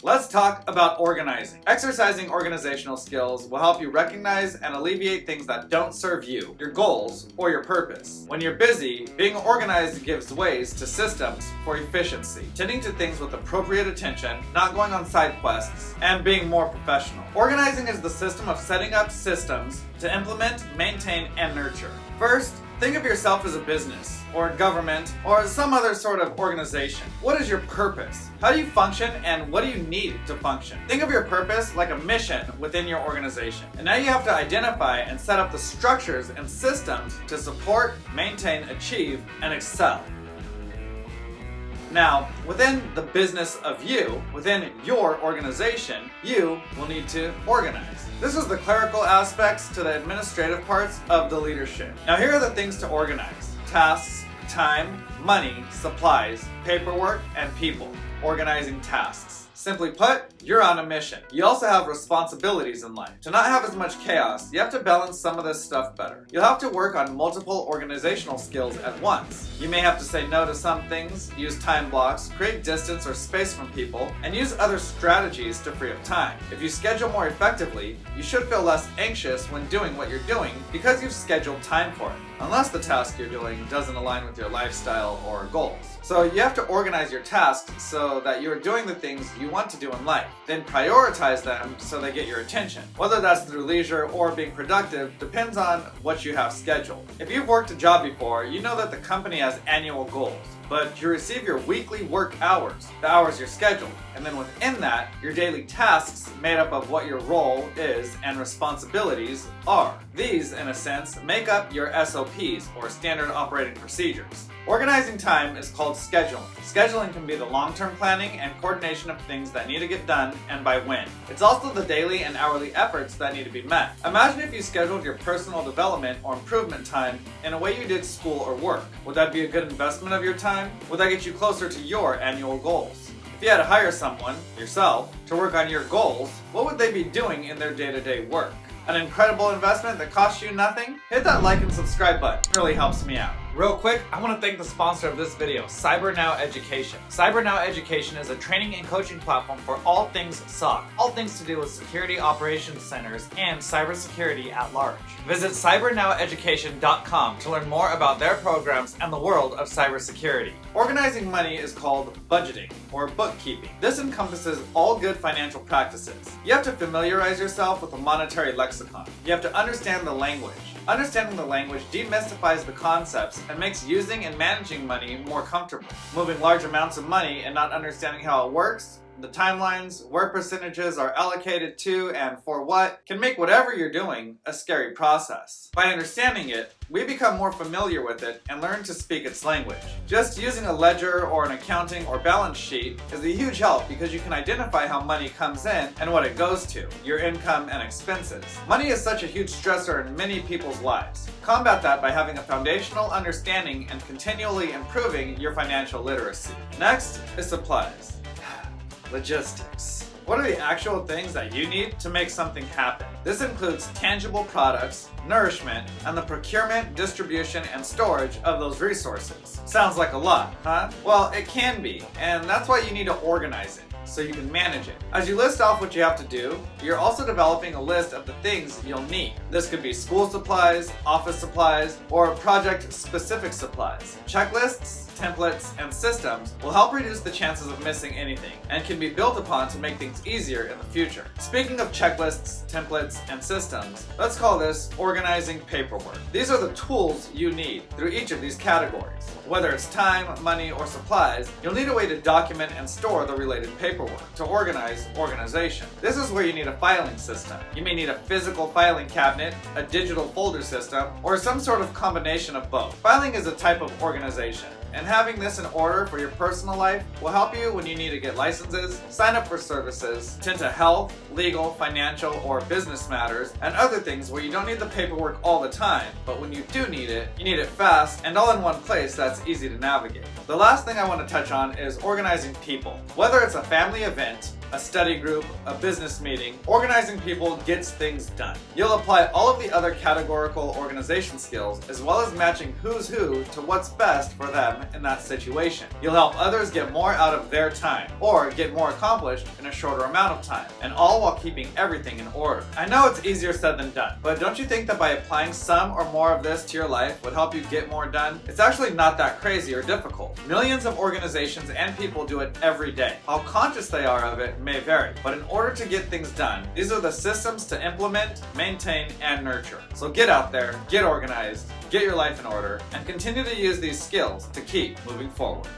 Let's talk about organizing. Exercising organizational skills will help you recognize and alleviate things that don't serve you, your goals, or your purpose. When you're busy, being organized gives ways to systems for efficiency, tending to things with appropriate attention, not going on side quests, and being more professional. Organizing is the system of setting up systems to implement, maintain, and nurture. First, think of yourself as a business, or government, or some other sort of organization. What is your purpose? How do you function, and what do you need to function? Think of your purpose like a mission within your organization. And now you have to identify and set up the structures and systems to support, maintain, achieve, and excel. Now, within the business of you, within your organization, you will need to organize. This is the clerical aspects to the administrative parts of the leadership. Now here are the things to organize: tasks, time, money, supplies, paperwork, and people. Organizing tasks. Simply put, you're on a mission. You also have responsibilities in life. To not have as much chaos, you have to balance some of this stuff better. You'll have to work on multiple organizational skills at once. You may have to say no to some things, use time blocks, create distance or space from people, and use other strategies to free up time. If you schedule more effectively, you should feel less anxious when doing what you're doing because you've scheduled time for it, unless the task you're doing doesn't align with your lifestyle or goals. So you have to organize your tasks so that you're doing the things you want to do in life. Then prioritize them so they get your attention. Whether that's through leisure or being productive depends on what you have scheduled. If you've worked a job before, you know that the company has annual goals, but you receive your weekly work hours, the hours you're scheduled, and then within that, your daily tasks made up of what your role is and responsibilities are. These, in a sense, make up your SOPs, or standard operating procedures. Organizing time is called scheduling. Scheduling can be the long-term planning and coordination of things that need to get done and by when. It's also the daily and hourly efforts that need to be met. Imagine if you scheduled your personal development or improvement time in a way you did school or work. Would that be a good investment of your time? Would that get you closer to your annual goals? If you had to hire someone, yourself, to work on your goals, what would they be doing in their day-to-day work? An incredible investment that costs you nothing? Hit that like and subscribe button. It really helps me out. Real quick, I want to thank the sponsor of this video, CyberNow Education. CyberNow Education is a training and coaching platform for all things SOC, all things to do with security operations centers and cybersecurity at large. Visit cybernoweducation.com to learn more about their programs and the world of cybersecurity. Organizing money is called budgeting or bookkeeping. This encompasses all good financial practices. You have to familiarize yourself with the monetary lexicon. You have to understand the language. Understanding the language demystifies the concepts and makes using and managing money more comfortable. Moving large amounts of money and not understanding how it works, the timelines, where percentages are allocated to and for what, can make whatever you're doing a scary process. By understanding it, we become more familiar with it and learn to speak its language. Just using a ledger or an accounting or balance sheet is a huge help because you can identify how money comes in and what it goes to, your income and expenses. Money is such a huge stressor in many people's lives. Combat that by having a foundational understanding and continually improving your financial literacy. Next is supplies. Logistics. What are the actual things that you need to make something happen? This includes tangible products, nourishment, and the procurement, distribution, and storage of those resources. Sounds like a lot, huh? Well, it can be, and that's why you need to organize it, so you can manage it. As you list off what you have to do, you're also developing a list of the things you'll need. This could be school supplies, office supplies, or project-specific supplies. Checklists, templates, and systems will help reduce the chances of missing anything and can be built upon to make things easier in the future. Speaking of checklists, templates, and systems, let's call this organizing paperwork. These are the tools you need through each of these categories. Whether it's time, money, or supplies, you'll need a way to document and store the related paperwork to organize organization. This is where you need a filing system. You may need a physical filing cabinet, a digital folder system, or some sort of combination of both. Filing is a type of organization, and having this in order for your personal life will help you when you need to get licenses, sign up for services, tend to health, legal, financial, or business matters, and other things where you don't need the paperwork all the time, but when you do need it, you need it fast and all in one place that's easy to navigate. The last thing I want to touch on is organizing people. Whether it's a family event, a study group, a business meeting, organizing people gets things done. You'll apply all of the other categorical organization skills as well as matching who's who to what's best for them in that situation. You'll help others get more out of their time or get more accomplished in a shorter amount of time, and all while keeping everything in order. I know it's easier said than done, but don't you think that by applying some or more of this to your life would help you get more done? It's actually not that crazy or difficult. Millions of organizations and people do it every day. How conscious they are of it may vary, but in order to get things done, these are the systems to implement, maintain, and nurture. So get out there, get organized, get your life in order, and continue to use these skills to keep moving forward.